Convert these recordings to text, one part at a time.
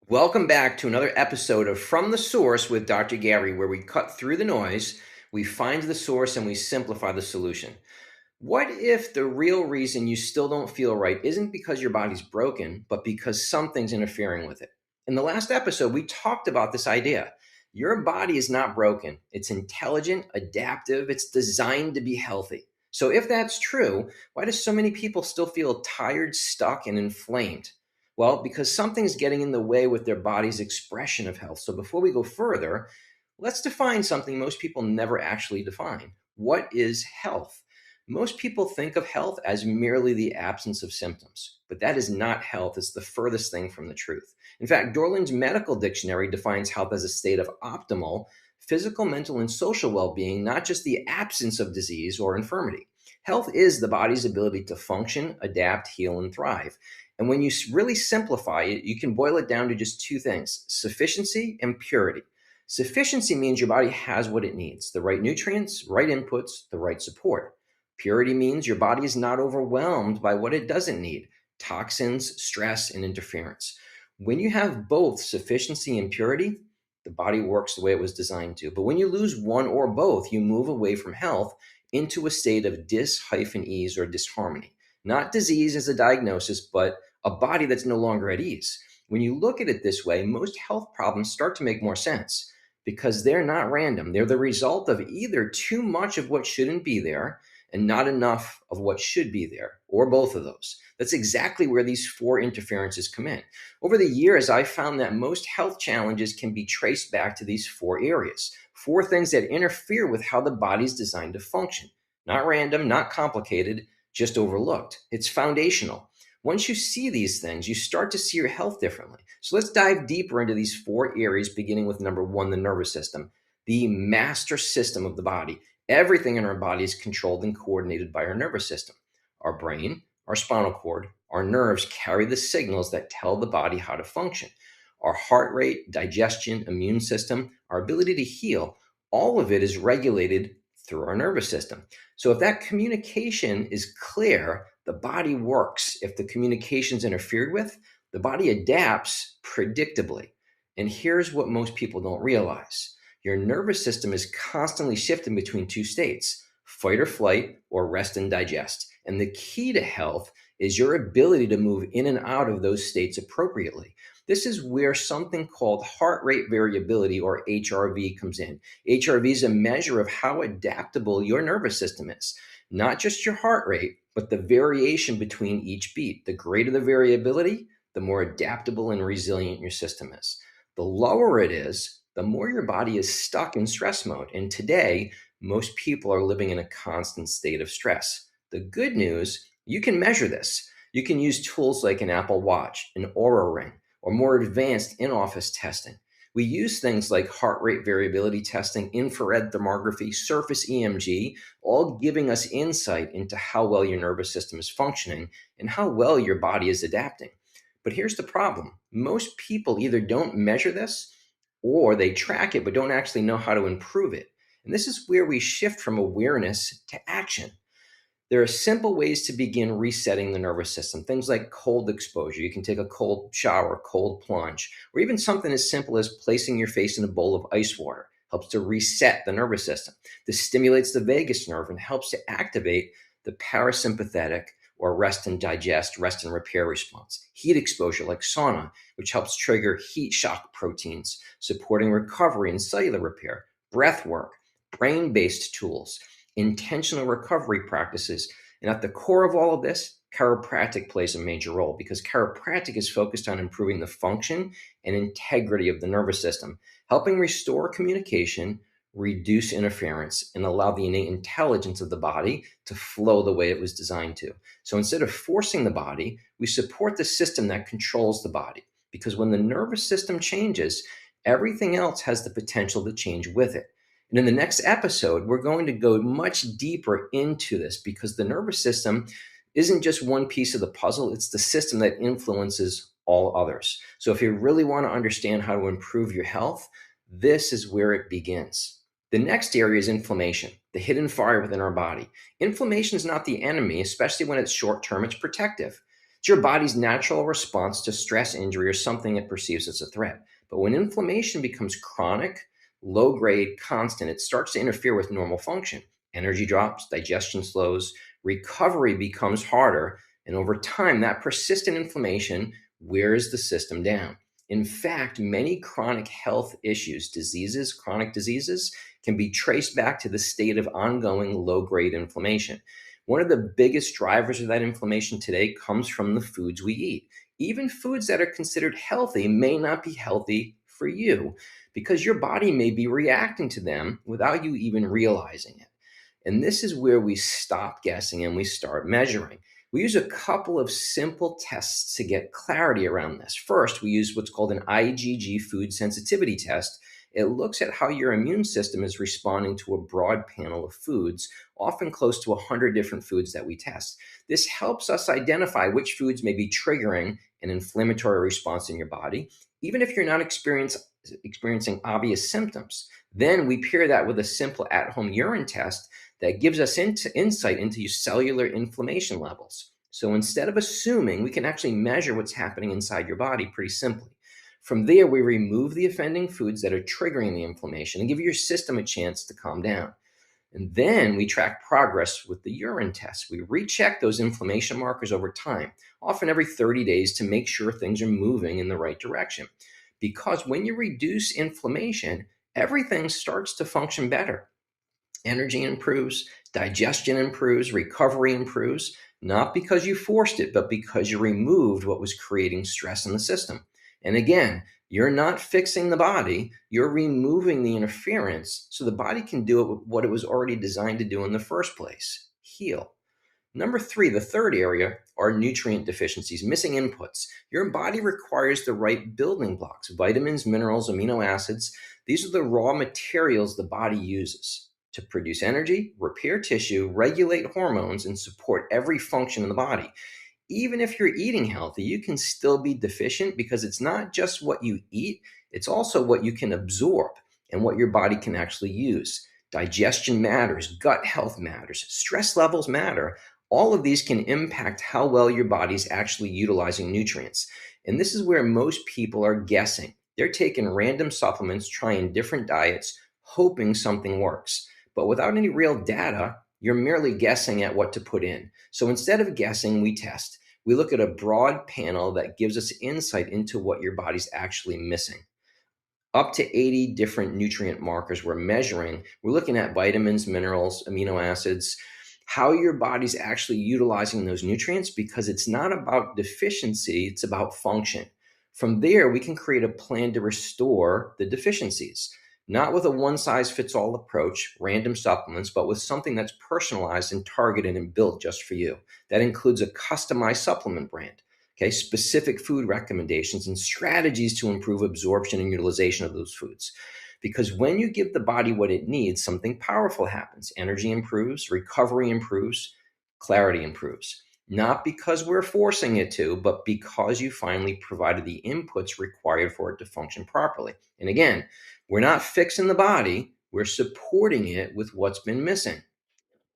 Welcome back to another episode of From the Source with Dr. Gary, where we cut through the noise, we find the source, and we simplify the solution. What if the real reason you still don't feel right isn't because your body's broken, but because something's interfering with it? In the last episode, we talked about this idea. Your body is not broken, it's intelligent, adaptive, it's designed to be healthy. So, if that's true, why do so many people still feel tired, stuck, and inflamed? Well, because something's getting in the way with their body's expression of health. So, before we go further, let's define something most people never actually define. What is health? Most people think of health as merely the absence of symptoms, but that is not health. It's the furthest thing from the truth. In fact, Dorland's Medical Dictionary defines health as a state of optimal physical, mental, and social well being, not just the absence of disease or infirmity. Health is the body's ability to function, adapt, heal, and thrive. And when you really simplify it, you can boil it down to just two things: sufficiency and purity. Sufficiency means your body has what it needs: the right nutrients, right inputs, the right support. Purity means your body is not overwhelmed by what it doesn't need: toxins, stress, and interference. When you have both sufficiency and purity, the body works the way it was designed to. But when you lose one or both, you move away from health into a state of dis-ease or disharmony. Not disease as a diagnosis, but a body that's no longer at ease. When you look at it this way, most health problems start to make more sense because they're not random. They're the result of either too much of what shouldn't be there and not enough of what should be there, or both of those. That's exactly where these four interferences come in. Over the years, I've found that most health challenges can be traced back to these four areas, four things that interfere with how the body's designed to function. Not random, not complicated, just overlooked. It's foundational. Once you see these things, you start to see your health differently. So let's dive deeper into these four areas, beginning with number one, the nervous system, the master system of the body. Everything in our body is controlled and coordinated by our nervous system. Our brain, our spinal cord, our nerves carry the signals that tell the body how to function. Our heart rate, digestion, immune system, our ability to heal, all of it is regulated through our nervous system. So if that communication is clear, the body works. If the communication is interfered with, the body adapts predictably. And here's what most people don't realize: your nervous system is constantly shifting between two states: fight or flight, or rest and digest. And the key to health is your ability to move in and out of those states appropriately. This is where something called heart rate variability, or HRV, comes in. HRV is a measure of how adaptable your nervous system is. Not just your heart rate, but the variation between each beat. The greater the variability, the more adaptable and resilient your system is. The lower it is, the more your body is stuck in stress mode. And today, most people are living in a constant state of stress. The good news: you can measure this. You can use tools like an Apple Watch, an Aura Ring, or more advanced in-office testing. We use things like heart rate variability testing, infrared thermography, surface EMG, all giving us insight into how well your nervous system is functioning and how well your body is adapting. But here's the problem: most people either don't measure this, or they track it but don't actually know how to improve it. And this is where we shift from awareness to action. There are simple ways to begin resetting the nervous system. Things like cold exposure. You can take a cold shower, cold plunge, or even something as simple as placing your face in a bowl of ice water helps to reset the nervous system. This stimulates the vagus nerve and helps to activate the parasympathetic, or rest and digest, rest and repair response. Heat exposure like sauna, which helps trigger heat shock proteins, supporting recovery and cellular repair. Breath work, brain-based tools, intentional recovery practices. And at the core of all of this, chiropractic plays a major role, because chiropractic is focused on improving the function and integrity of the nervous system, helping restore communication, reduce interference, and allow the innate intelligence of the body to flow the way it was designed to. So instead of forcing the body, we support the system that controls the body, because when the nervous system changes, everything else has the potential to change with it. And in the next episode, we're going to go much deeper into this, because the nervous system isn't just one piece of the puzzle, it's the system that influences all others. So if you really want to understand how to improve your health, this is where it begins. The next area is inflammation, the hidden fire within our body. Inflammation is not the enemy, especially when it's short term, it's protective. It's your body's natural response to stress, injury, or something it perceives as a threat. But when inflammation becomes chronic, low grade, constant, it starts to interfere with normal function. Energy drops, digestion slows, recovery becomes harder, and over time, that persistent inflammation wears the system down. In fact, many chronic health issues, chronic diseases, can be traced back to the state of ongoing low grade inflammation. One of the biggest drivers of that inflammation today comes from the foods we eat. Even foods that are considered healthy may not be healthy for you because your body may be reacting to them without you even realizing it. And this is where we stop guessing and we start measuring. We use a couple of simple tests to get clarity around this. First, we use what's called an IgG food sensitivity test. It looks at how your immune system is responding to a broad panel of foods, often close to 100 different foods that we test. This helps us identify which foods may be triggering an inflammatory response in your body, even if you're not experiencing obvious symptoms. Then we pair that with a simple at-home urine test that gives us insight into cellular inflammation levels. So instead of assuming, we can actually measure what's happening inside your body pretty simply. From there, we remove the offending foods that are triggering the inflammation and give your system a chance to calm down. And then we track progress with the urine test. We recheck those inflammation markers over time, often every 30 days, to make sure things are moving in the right direction. Because when you reduce inflammation, everything starts to function better. Energy improves, digestion improves, recovery improves, not because you forced it, but because you removed what was creating stress in the system. And again, you're not fixing the body, you're removing the interference so the body can do what it was already designed to do in the first place: heal. Number three, the third area, are nutrient deficiencies, missing inputs. Your body requires the right building blocks: vitamins, minerals, amino acids. These are the raw materials the body uses to produce energy, repair tissue, regulate hormones, and support every function in the body. Even if you're eating healthy, you can still be deficient because it's not just what you eat, it's also what you can absorb and what your body can actually use. Digestion matters, gut health matters, stress levels matter. All of these can impact how well your body's actually utilizing nutrients. And this is where most people are guessing. They're taking random supplements, trying different diets, hoping something works. But without any real data, you're merely guessing at what to put in. So instead of guessing, we test. We look at a broad panel that gives us insight into what your body's actually missing. Up to 80 different nutrient markers we're measuring. We're looking at vitamins, minerals, amino acids, how your body's actually utilizing those nutrients, because it's not about deficiency, it's about function. From there, we can create a plan to restore the deficiencies, not with a one-size-fits-all approach, random supplements, but with something that's personalized and targeted and built just for you. That includes a customized supplement brand, okay, specific food recommendations and strategies to improve absorption and utilization of those foods. Because when you give the body what it needs, something powerful happens. Energy improves, recovery improves, clarity improves. Not because we're forcing it to, but because you finally provided the inputs required for it to function properly. And again, we're not fixing the body, we're supporting it with what's been missing.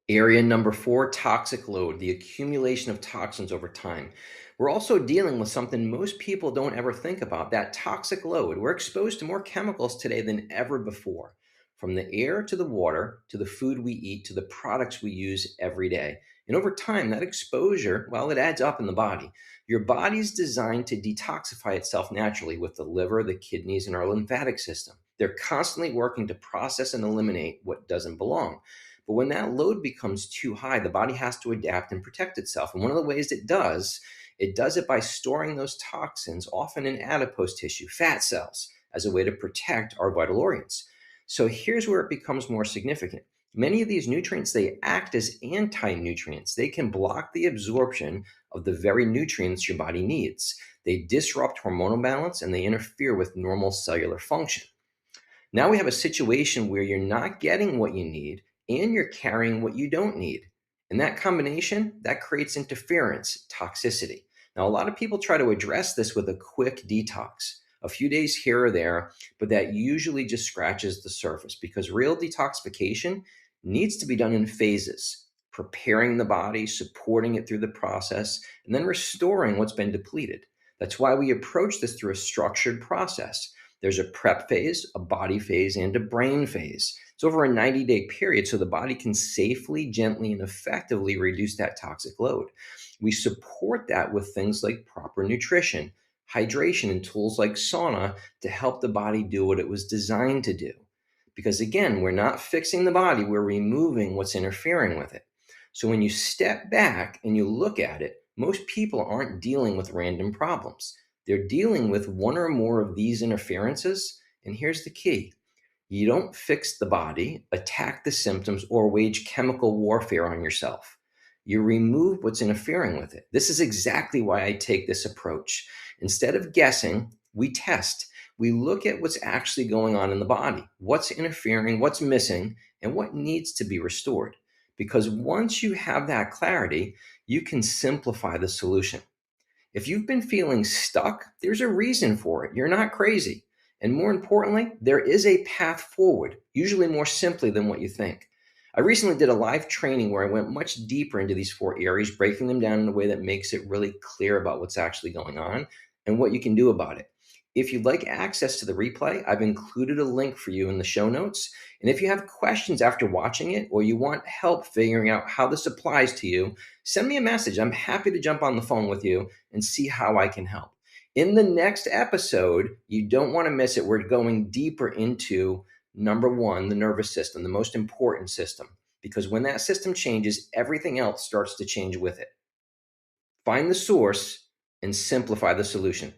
Area number four, toxic load, the accumulation of toxins over time. We're also dealing with something most people don't ever think about: that toxic load. We're exposed to more chemicals today than ever before, from the air to the water, to the food we eat, to the products we use every day. And over time, that exposure, well, it adds up in the body. Your body's designed to detoxify itself naturally with the liver, the kidneys, and our lymphatic system. They're constantly working to process and eliminate what doesn't belong. But when that load becomes too high, the body has to adapt and protect itself. And one of the ways it does it by storing those toxins, often in adipose tissue, fat cells, as a way to protect our vital organs. So here's where it becomes more significant. Many of these nutrients, they act as anti-nutrients. They can block the absorption of the very nutrients your body needs. They disrupt hormonal balance and they interfere with normal cellular function. Now we have a situation where you're not getting what you need and you're carrying what you don't need. And that combination, that creates interference, toxicity. Now, a lot of people try to address this with a quick detox, a few days here or there, but that usually just scratches the surface, because real detoxification needs to be done in phases. preparing the body, supporting it through the process, and then restoring what's been depleted. That's why we approach this through a structured process. There's a prep phase, a body phase, and a brain phase. It's over a 90-day period so the body can safely, gently, and effectively reduce that toxic load. We support that with things like proper nutrition, hydration, and tools like sauna to help the body do what it was designed to do. Because again, we're not fixing the body, we're removing what's interfering with it. So when you step back and you look at it, most people aren't dealing with random problems. They're dealing with one or more of these interferences. And here's the key: you don't fix the body, attack the symptoms, or wage chemical warfare on yourself. You remove what's interfering with it. This is exactly why I take this approach. Instead of guessing, we test. We look at what's actually going on in the body, what's interfering, what's missing, and what needs to be restored. Because once you have that clarity, you can simplify the solution. If you've been feeling stuck, there's a reason for it. You're not crazy. And more importantly, there is a path forward, usually more simply than what you think. I recently did a live training where I went much deeper into these 4 areas, breaking them down in a way that makes it really clear about what's actually going on and what you can do about it. If you'd like access to the replay, I've included a link for you in the show notes. And if you have questions after watching it, or you want help figuring out how this applies to you, send me a message. I'm happy to jump on the phone with you and see how I can help. In the next episode, you don't want to miss it. We're going deeper into number one, the nervous system, the most important system, because when that system changes, everything else starts to change with it. Find the source and simplify the solution.